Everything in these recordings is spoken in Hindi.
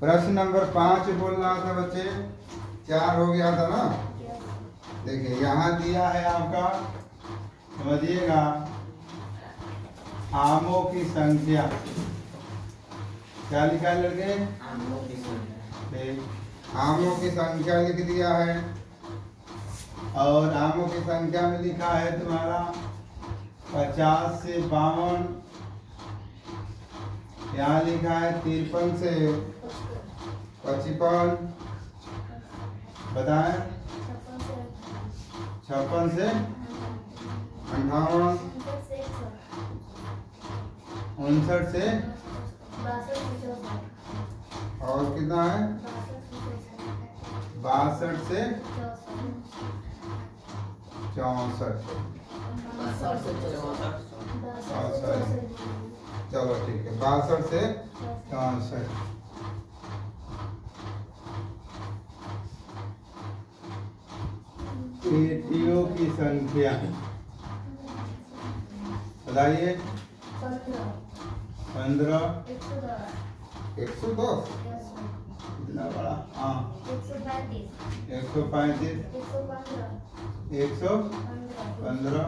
प्रश्न नंबर 5 बोल रहा था बच्चे, 4 हो गया था ना। देखिए यहाँ दिया है आपका, समझिएगा, आमों की संख्या। क्या लिखा है लड़के? आमों की संख्या लिख दिया है। और आमों की संख्या में लिखा है तुम्हारा 50 से 52। यहाँ लिखा है 53 से 55। बताएं। 56 से 58। 59 से और कितना है? 62 से 64। चलो ठीक है, 62 से 64। पेटियों की संख्या बताइए। 15। 110। इतना बड़ा? हाँ। 135। 115।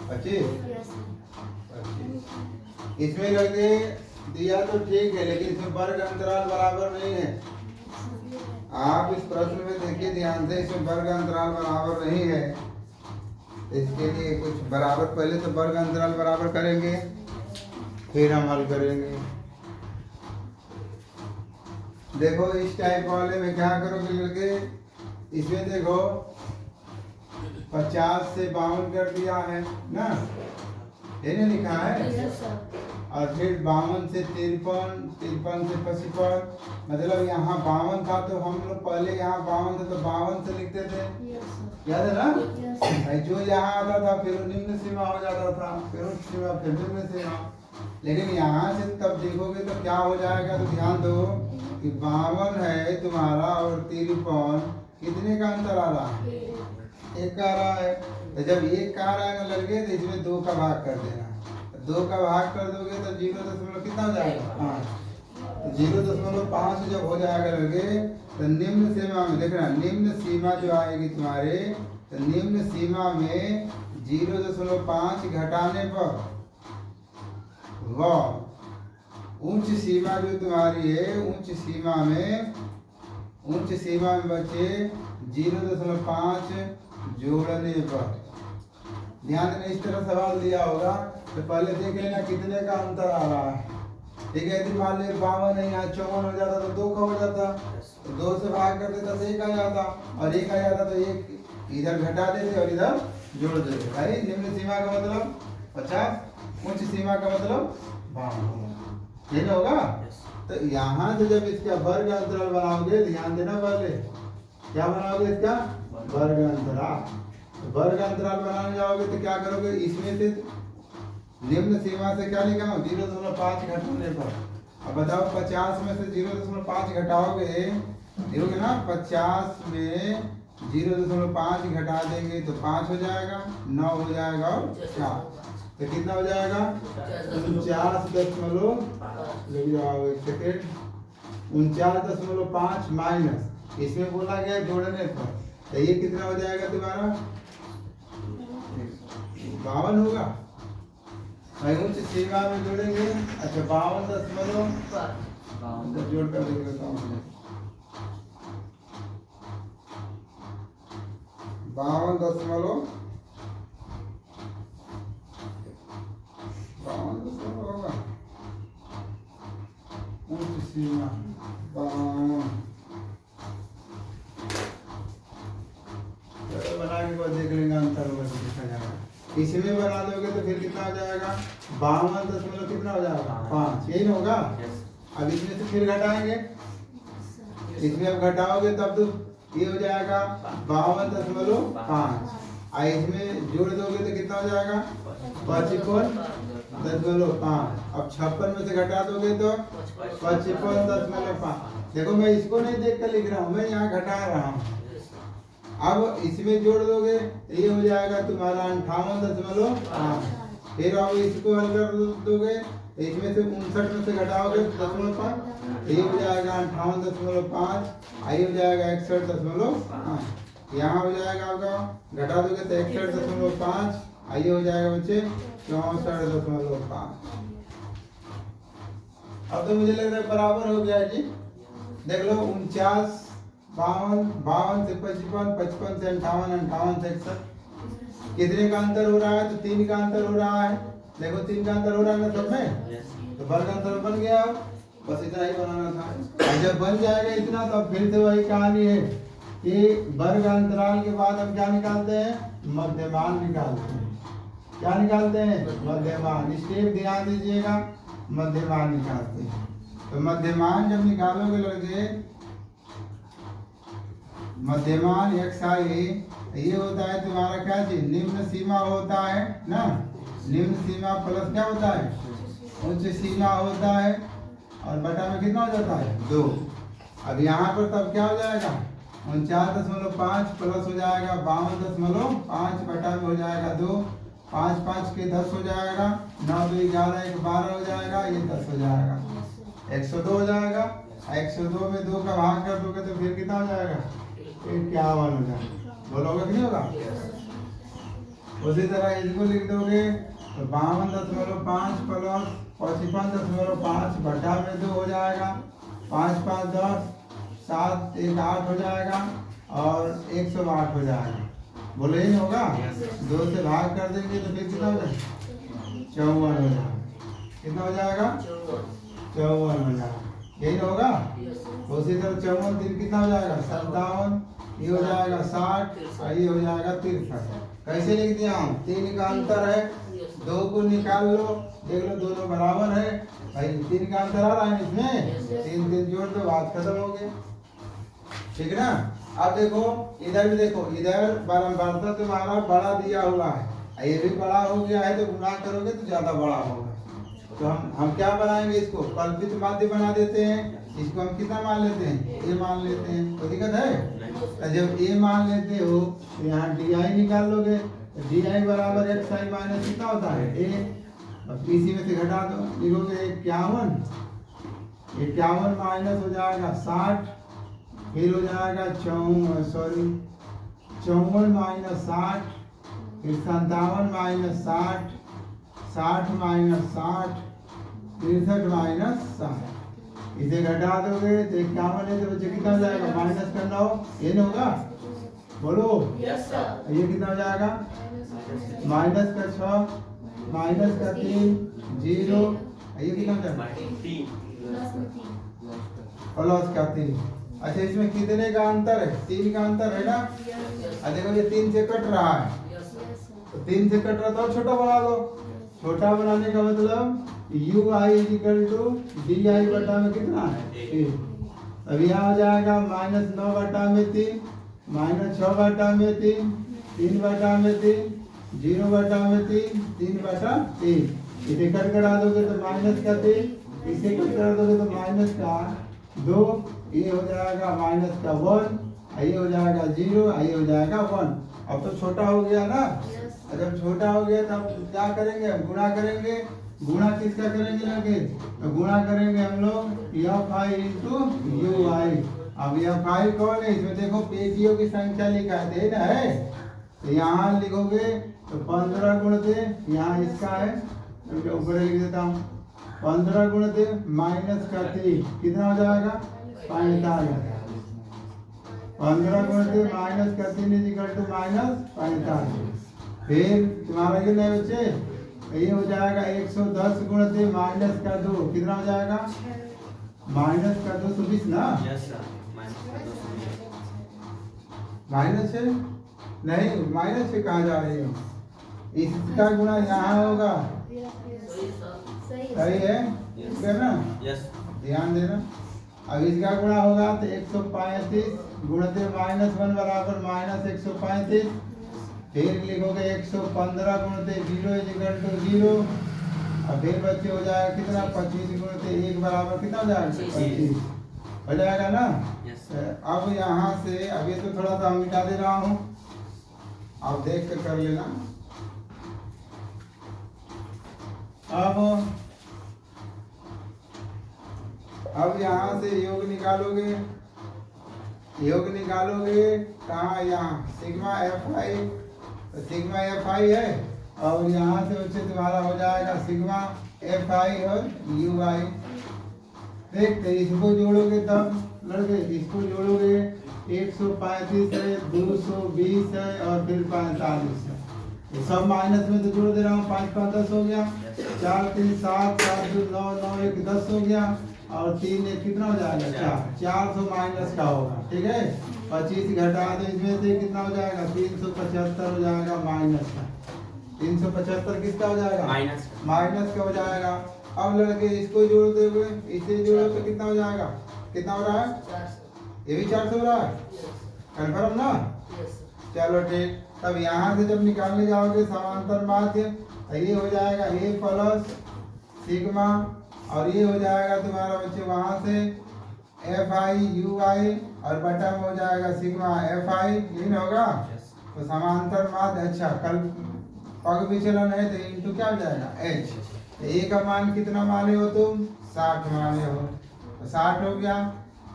25। इसमें लगे दिया तो ठीक है, लेकिन इसमें वर्ग अंतराल बराबर नहीं है। आप इस प्रश्न में देखिए ध्यान से, इसमें वर्ग अंतराल बराबर नहीं है। इसके लिए कुछ बराबर, पहले तो वर्ग अंतराल बराबर करेंगे, फिर हम हल करेंगे। देखो इस टाइप वाले में क्या करोगे लड़के, इसमें देखो 50 से 52 कर दिया है ना, ये नहीं लिखा है। और फिर 52 से 53, 53 से 55। मतलब यहाँ 52 था तो हम लोग पहले यहाँ 52 थे तो 52 से लिखते थे, याद है ना? जो यहाँ आता था फिर निम्न सीमा हो जाता था, फिर उच्च सीमा, फिर निम्न सीमा। लेकिन यहाँ से तब देखोगे तो क्या हो जाएगा, तो ध्यान दो कि 52 है तुम्हारा और 53, कितने का अंतर आ रहा है? 1 आ रहा है। तो जब 1 आ रहा है ना लगे, तो इसमें 2 का भाग कर देना। 2 का भाग कर दोगे तो 0 कितना हो जाएगा? 5। 0.5 जब हो जाएगा लगे, तो निम्न सीमा में देखना, निम्न सीमा जो आएगी तुम्हारे, तो निम्न सीमा में 0.5 घटाने पर वह उच्च सीमा जो तुम्हारी है, उच्च सीमा में बचे 0.5 जोड़ने पर। ध्यान में इस तरह सवाल दिया होगा तो पहले देख लेना कितने का अंतर आ रहा है। ठीक है, यदि मान लीजिए 52 है, यहाँ 54 हो जाता तो 2 का हो जाता, तो 2 से भाग कर देता तो 1 आ जाता, और 1 आ जाता तो 1 इधर घटा देते और इधर जोड़ देते। भाई निम्न सीमा का मतलब 50, उच्च सीमा का मतलब 52, ये ना होगा। तो यहाँ से जब इसका वर्ग अंतराल बनाओगे, ध्यान देना, पहले क्या बनाओगे? इसका वर्ग अंतराल। वर्ग अंतराल बनाने जाओगे तो क्या करोगे, इसमें से निम्न सीमा से क्या निकालो? 0.5 घटाने पर। अब बताओ 50 में से 0.5 घटाओगे, देखोगे ना, 50 में 0.5 घटा देंगे तो 5 हो जाएगा, 9 हो जाएगा और 4, तो कितना हो जाएगा? 49.5 माइनस, इसमें बोला गया जोड़ने पर, तो ये कितना हो जाएगा तुम्हारा? 52 होगा। उच्च सीमा में जोड़ेंगे, अच्छा 52 जोड़ कर देंगे, 52 होगा उच्च सीमा 52। बना के बाद देख लेंगे अंतर होगा तो देखा जाएगा। इसमें बना दोगे तो फिर कितना हो जाएगा? 52 कितना हो जाएगा? 5, यही ना होगा। अब इसमें से फिर घटाएंगे, इसमें अब घटाओगे तब तो ये हो जाएगा 52.5, और इसमें जोड़ दोगे तो कितना हो जाएगा? 55.5। अब 56 में से घटा दोगे तो 55.5। देखो मैं इसको नहीं देख कर लिख रहा हूँ, मैं यहाँ घटा रहा हूँ। अब इसमें जोड़ दोगे ये हो जाएगा तुम्हारा 58.5। फिर अब इसको हल कर दोगे तो इसमें से 59 में से घटाओगे 0.5, ये हो जाएगा 58.5, आई हो जाएगा 61.5, यहाँ हो जाएगा आपका घटा दोगे तो 61.5, आई हो जाएगा बच्चे 64.5। अब तो मुझे लग रहा है बराबर हो गया है जी। देख लो 49, 52, 52 से 55, 55 से 58, 58 से 61, कितने का अंतर हो रहा है? तो 3 का अंतर हो रहा है। देखो 3 का अंतर हो रहा है ना सब में, तो वर्ग अंतर बन गया। बस इतना ही बनाना था। और जब बन जाएगा इतना तो फिर से वही कहानी है कि वर्ग अंतराल के बाद हम क्या निकालते हैं? मध्यमान निकालते हैं। क्या निकालते हैं? मध्यमान। स्टेप ध्यान दीजिएगा, मध्यमान निकालते हैं। तो मध्यमान जब निकालोगे लड़के, मध्यमान xi ये होता है तुम्हारा क्या चीज? निम्न सीमा होता है ना, निम्न सीमा प्लस क्या होता है? उच्च सीमा होता है, और बटा में कितना हो जाता है? 2। अब यहाँ पर तब क्या हो जाएगा? 49.5 प्लस हो जाएगा 52.5, बटा में हो जाएगा 2, 5 5 के 10 हो जाएगा, 9 2 11 1 12 हो जाएगा, ये 10 हो जाएगा, 102 हो जाएगा। 102 में 2 का भाग कर दोगे तो फिर कितना हो जाएगा? 51 हो जाएगा। बोलोगे कि नहीं होगा? उसी तरह इसको लिख दोगे तो 52.5 प्लस 55.5 बटा में 2 हो जाएगा, 5 5 10, 7 1 8 हो जाएगा, और 108 हो जाएगा। बोलो ये नहीं होगा? 2 से भाग कर देंगे तो फिर कितना हो जाएगा? 54 हो जाएगा। कितना हो जाएगा? 54 हो जाएगा। यही होगा। उसी तरह 54 3 कितना हो जाएगा? 57, ये हो जाएगा 60, और ये हो जाएगा 63। कैसे लिख दिया हम? 3 का अंतर है, 2 को निकाल लो, देख लो दोनों बराबर है भाई। 3 का अंतर आ रहा है इसमें, 3 3 जोड़ दो, बात खत्म हो गया। ठीक है ना? अब देखो इधर भी देखो, इधर बारंबारता तुम्हारा बड़ा दिया हुआ है, ये भी बड़ा हो गया है, तो गुणा करोगे तो ज्यादा बड़ा होगा। तो हम क्या बनाएंगे? इसको कल्पित माध्य बना देते हैं। इसको हम कितना मान लेते हैं? ए मान लेते हैं। कोई दिक्कत है? जब ए मान लेते हो तो यहाँ डी आई निकाल लोगे, तो डी आई बराबर एक्स आई माइनस कितना होता है? ए। अब इसी में से घटा दो, लिखोगे 51, 51 माइनस हो जाएगा 60, फिर हो जाएगा 54 माइनस 60, फिर 57 माइनस 60, 60 माइनस 60, 63 माइनस 60। इसे घटा दोगे तो 51 है तो बच्चे कितना हो जाएगा? माइनस करना हो, ये नहीं होगा? बोलो यस सर। ये कितना हो जाएगा? माइनस का 6, माइनस का 3, 0, ये कितना हो जाएगा? प्लस का 3। अच्छा इसमें कितने का अंतर है? 3 का अंतर है ना? देखो ये 3 से कट रहा है, तो 3 से कट रहा था, छोटा बना दो। छोटा बनाने का मतलब U I equal to D I बटा में कितना है? अब यहाँ हो जाएगा माइनस 9 बटा में 3, माइनस 6 बटा में 3, 3 बटा में 3, 0 बटा में 3, 3 बटा 3। इसे कट करा दोगे तो माइनस का 3, इसे कट करा दोगे तो माइनस का 2, ये हो जाएगा माइनस का 1, ये हो जाएगा 0, ये हो जाएगा 1। अब तो छोटा हो गया ना। जब छोटा हो गया तब क्या करेंगे? गुणा करेंगे। गुणा किसका करेंगे लगे? तो गुणा करेंगे हम लोग एफ आई इंटू यू आई। अब एफ आई कौन है? इसमें देखो पेटियों की संख्या लिखा है ना है, तो यहाँ लिखोगे तो 15 गुणते, यहाँ इसका है तो ऊपर लिख देता हूँ, 15 गुणते माइनस का 3 कितना हो जाएगा? 45। 15 गुणते माइनस का 3 इज इक्वल टू माइनस 45। फिर तुम्हारा कितना है बच्चे? ये हो जाएगा 110 गुणते माइनस का 2 कितना हो जाएगा? माइनस का 220 ना? माइनस से नहीं, माइनस से कहाँ जा रही हो? इसका गुणा यहाँ होगा, सही है ना? ध्यान देना। अब इसका गुणा होगा तो 135 गुणते माइनस 1 बराबर माइनस 135। फिर लिखोगे 115 गुणते 0 इज इक्वल टू 0। अब फिर बच्चे हो जाएगा कितना? 25 गुणते 1 बराबर कितना हो जाएगा? 25 हो जाएगा ना? अब यहाँ से अब ये तो थोड़ा सा मिटा दे रहा हूँ, आप देख कर लेना। अब अब यहाँ से योग निकालोगे, योग निकालोगे कहाँ, यहाँ सिग्मा एफ आई, तो सिग्मा एफ आई है और यहाँ से उसे तुम्हारा हो जाएगा सिग्मा एफ आई और यू आई। देख तो इसको जोड़ोगे तब लड़के, इसको जोड़ोगे 135 है, 220 है और फिर 45 है। ये सब माइनस में तो जोड़ दे रहा हूँ, 5 5 10 हो गया, 4 3 7 4 2 9 9 1 10 हो गया और 3 1 कितना हो जाएगा 400 माइनस का होगा। ठीक है, 25 घटा दो इसमें से कितना हो जाएगा 375 हो जाएगा माइनस का। 375 किसका हो जाएगा माइनस का हो जाएगा। अब लड़के इसको जोड़ दोगे, इसे जोड़ो तो कितना हो जाएगा, कितना हो रहा है, ये भी 400 हो रहा है, कन्फर्म ना। चलो ठीक, तब यहाँ से जब निकालने जाओगे समांतर माध्य तो ये हो जाएगा ए प्लस सिग्मा और ये हो जाएगा तुम्हारा बच्चे वहाँ से एफ आई यू आई और बटा में हो जाएगा सिग्मा एफ आई, यही ना होगा। तो समांतर माध्य, अच्छा कल पग विचलन है तो इनटू क्या हो जाएगा एच। ए का मान कितना माने हो तुम 60 माने हो, तो 60 हो गया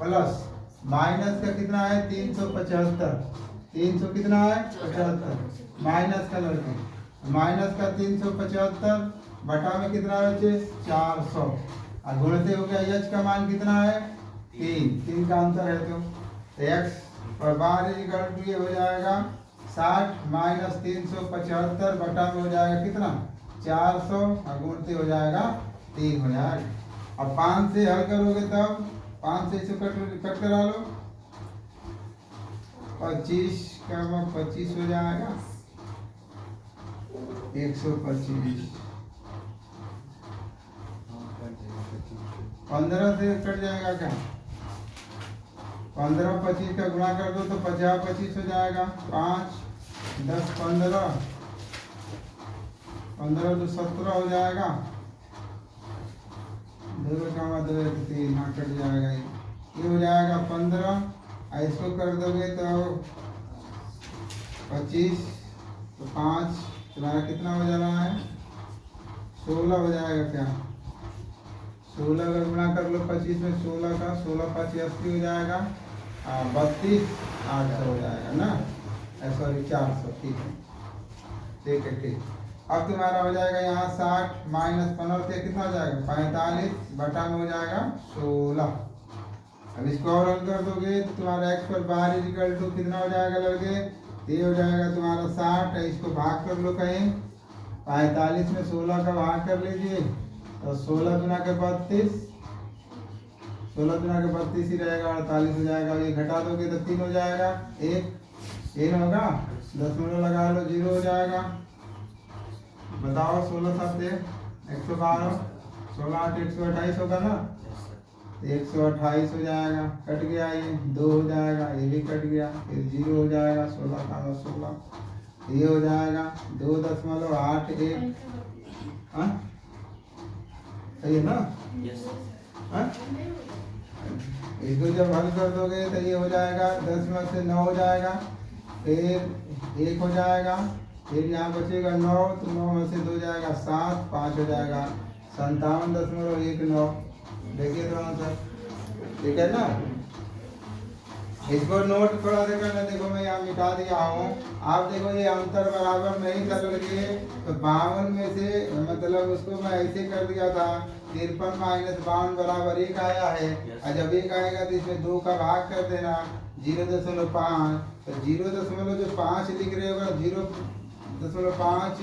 प्लस माइनस का कितना है 375, 300 कितना है 75 माइनस का लड़के, माइनस का 375 बटा में कितना है 400 और गुणते हो गया एच का मान कितना है 3 का अंतर है तो एक्स पर बार ये हो जाएगा 60 माइनस 375 बटा में हो जाएगा कितना 400 और गुणते हो जाएगा 3 हो जाएगा। अब 5 से हल करोगे तब 5 से इसे कट करा लो, 25 का 25 हो जाएगा 125, 15 से कट जाएगा क्या, 15 25 का गुणा कर दो तो 50 25 हो जाएगा, 5 10 15 15 तो 17 हो जाएगा, 2 का 2 3 हाँ कट जाएगा, ये हो जाएगा 15। इसको कर दोगे तो 25 तो 5 तुम्हारा कितना हो जा रहा है 16 हो जाएगा क्या, 16 का गुणा कर लो 25 में 16 का 16 5 80 हो जाएगा, 32 800 हो जाएगा ना, सॉरी 400। ठीक है ठीक है ठीक। अब तुम्हारा हो जाएगा यहाँ 60 माइनस 15 से कितना हो जाएगा 45 बटा में हो जाएगा 16। अब इसको और हल कर दोगे तो तुम्हारा x पर बार इक्वल टू कितना हो जाएगा लड़के, ये हो जाएगा तुम्हारा 60, इसको भाग कर लो कहीं, 45 में 16 का भाग कर लीजिए तो 16 गुना के 32, 16 गुना के 32 ही रहेगा, 48 हो जाएगा। ये घटा दोगे तो 3 हो जाएगा, 1 होगा, दशमलव लगा लो 0 हो जाएगा। बताओ 16 7 112, 16 8 128 होगा ना, 128 हो जाएगा, कट गया ये 2 हो जाएगा, ये भी कट गया, फिर 0 हो जाएगा, 16 का 16 ये हो जाएगा 2.81। हाँ सही है ना, हाँ इसको जब हल कर दोगे तो ये हो जाएगा 10 में से 9 हो जाएगा, फिर 1 हो जाएगा, फिर यहाँ बचेगा 9 तो 9 में से 2 जाएगा 7, 5 हो जाएगा 57.19। देखिए तो आंसर ठीक है ना। इसको नोट थोड़ा सा करना, देखो मैं यहाँ मिटा दिया हूँ, आप देखो ये अंतर बराबर नहीं कर लगे तो 52 में से मतलब उसको मैं ऐसे कर दिया था 53 माइनस 52 बराबर 1 आया है, और जब 1 आएगा तो इसमें 2 का भाग कर देना 0.5, तो 0.5 लिख रहे होगा, 0.5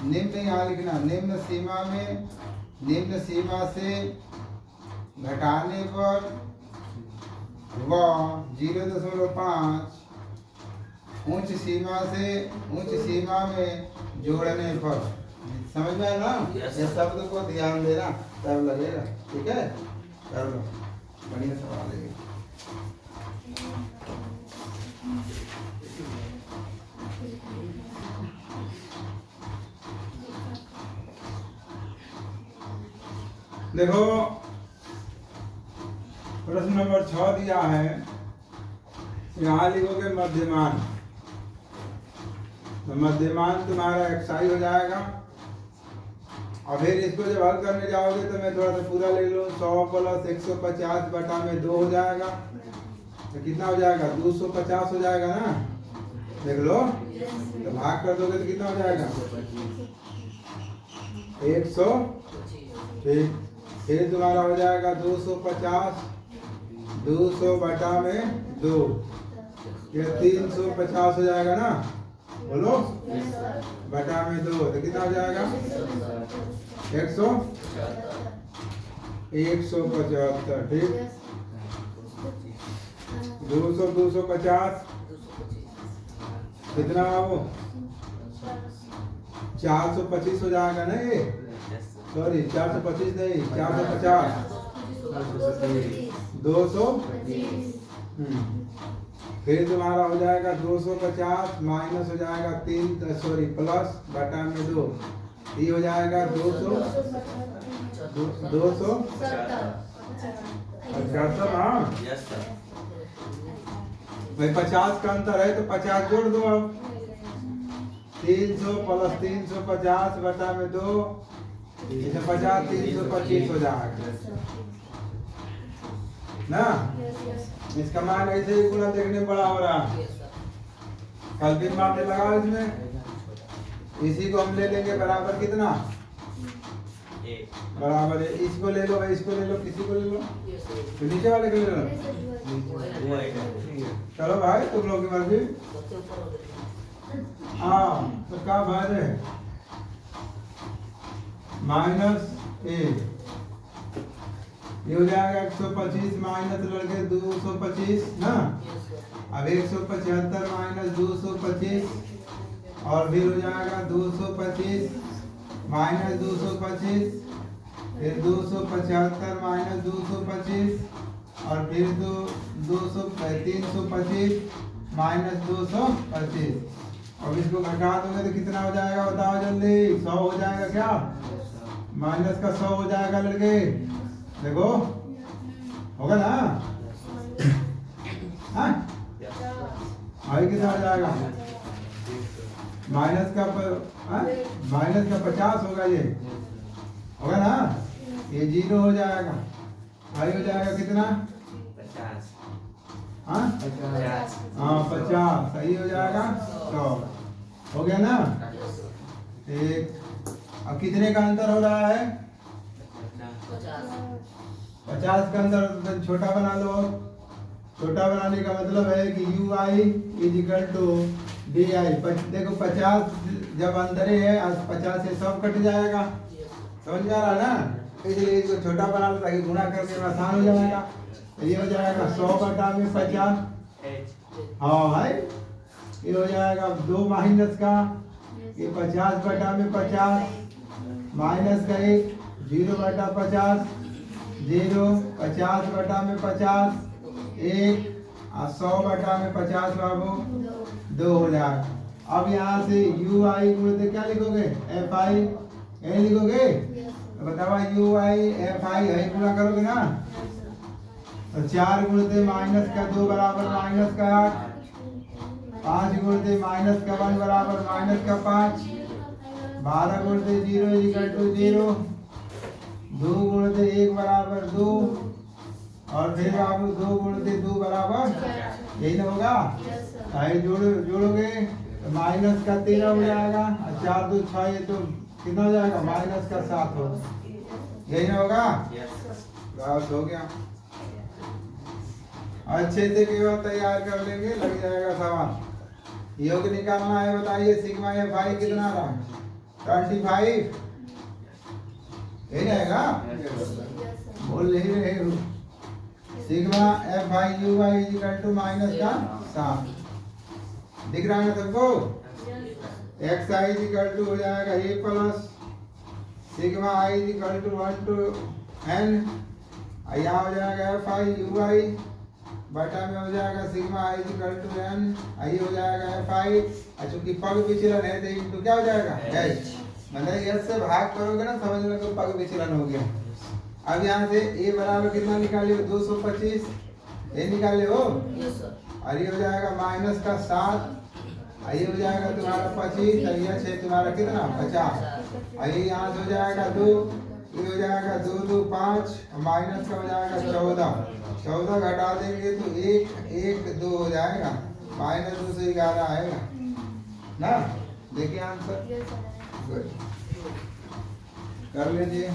निम्न यहाँ लिखना, निम्न सीमा से घटाने पर व 0.5 उच्च सीमा में जोड़ने पर। समझ में आया ना, ये शब्द को ध्यान देना तब लगेगा। ठीक है, कर लो, बढ़िया सवाल है। देखो प्रश्न नंबर 6 दिया है, यहाँ लिखोगे मध्यमान, तो मध्यमान तुम्हारा xi हो जाएगा और फिर इसको जब हल करने जाओगे तो मैं थोड़ा सा पूरा ले लूँ। 100 प्लस 150 बटा में 2 हो जाएगा, तो कितना हो जाएगा? 250 हो जाएगा ना, देख लो। तो भाग कर दोगे तो कितना हो जाएगा? 100। ठीक, फिर तुम्हारा हो जाएगा 250, 200 बटा में 2, ये 350 हो जाएगा ना, बोलो, बटा में 2, तो कितना हो जाएगा? 175। ठीक, 200 250 कितना वो 425 हो जाएगा ना, ये सॉरी 425 नहीं, 450, 200। फिर तुम्हारा हो जाएगा 250 माइनस हो जाएगा 3 सॉरी प्लस बटा में 2, ये हो जाएगा 200 हाँ भाई 50 का अंतर है तो 50 जोड़ दो। अब 300 प्लस 350 बटा में 2, 50 325 हो जाएगा ना। इसका मान ऐसे ही गुना देखने में बड़ा हो रहा है। कल भी मारने लगा इसमें, इसी को हम ले लेंगे बराबर कितना? बराबर है, इसको ले लो, इसको ले लो, किसी को ले लो, तो नीचे वाले को ले लो। चलो भाई तुम लोग की मर्जी। हाँ तो क्या बात है? -1 ये हो जाएगा 125 माइनस लड़के 225 ना। अब 175 माइनस 225 और फिर हो जाएगा 225 माइनस 225, फिर 275 माइनस 225 और फिर 325 माइनस 225। अब इसको घटा दोगे तो कितना हो जाएगा? बताओ जल्दी। 100 हो जाएगा क्या? माइनस का 100 हो जाएगा लड़के, देखो होगा ना। हाँ कितना हो जाएगा? माइनस का 50 होगा, ये होगा ना, ये 0 हो जाएगा। आई हो जाएगा कितना? 50। हाँ 50 सही हो जाएगा। 100 हो गया ना। एक अब कितने का अंतर हो रहा है? 50 का अंदर छोटा बना लो। छोटा बनाने का मतलब है कि ui is equal to di। देखो 50 जब अंदर है 50 से सब कट जाएगा, समझ में आ रहा है ना। इसलिए इसको छोटा बना लो ताकि गुणा करने में आसान हो जाएगा। तो ये हो जाएगा 100 बटा में 50। हाँ भाई ये हो जाएगा 2 माइनस का, ये 50 बटा में 50 माइनस का 1, 0 बटा 50, 0 50 बटा में 50 1 और 100 बटा में 50 बाबू 2 हो जाएगा। अब यहाँ से यू आई गुणित क्या लिखोगे? एफ आई यही लिखोगे। तो बताओ यू आई एफ आई यही गुणा करोगे ना। तो 4 गुणित माइनस का 2 बराबर माइनस का 8, 5 गुणित माइनस का 1 बराबर माइनस का 5, 12 गुणित 0 इक्वल टू 0, 2 गुणित 1 बराबर 2 और फिर बाबू 2 गुणित 2 बराबर यही ना होगा। जोड़ोगे तो माइनस का 13 हो जाएगा और 4 2 6, ये तो कितना हो जाएगा? माइनस का 7 हो, यही ना होगा। बस हो गया। अच्छे से केवल तैयार कर लेंगे, लग जाएगा सवाल। योग निकालना है, बताइए सिग्मा एफ आई कितना रहा? 25 यही रहेगा, बोल नहीं रहे हो। Sigma F I U I equal to minus का 7 दिख रहा है सबको। एक्स आई इक्वल टू हो जाएगा A plus sigma I equal to 1 to n, यहाँ हो जाएगा एफ आई यू आई बटा में हो जाएगा sigma I equal to n, I हो जाएगा एफ आई। चूंकि पग विचलन है तो इनटू क्या हो जाएगा? एच। मतलब एच से भाग करोगे ना, समझ लो कि पग विचलन हो गया। अब यहाँ से a बराबर कितना निकाले हो? 225 ये निकाले हो। और ये हो जाएगा माइनस का 7 आइए हो जाएगा तुम्हारा 25 और यह 6 तुम्हारा कितना 50। आइए यहाँ से हो जाएगा 2, ये हो जाएगा 2 2 5 माइनस का हो जाएगा 14 घटा देंगे तो 1 1 2 हो जाएगा, -2 से 11 आएगा ना। देखिए आंसर गुड कर लीजिए।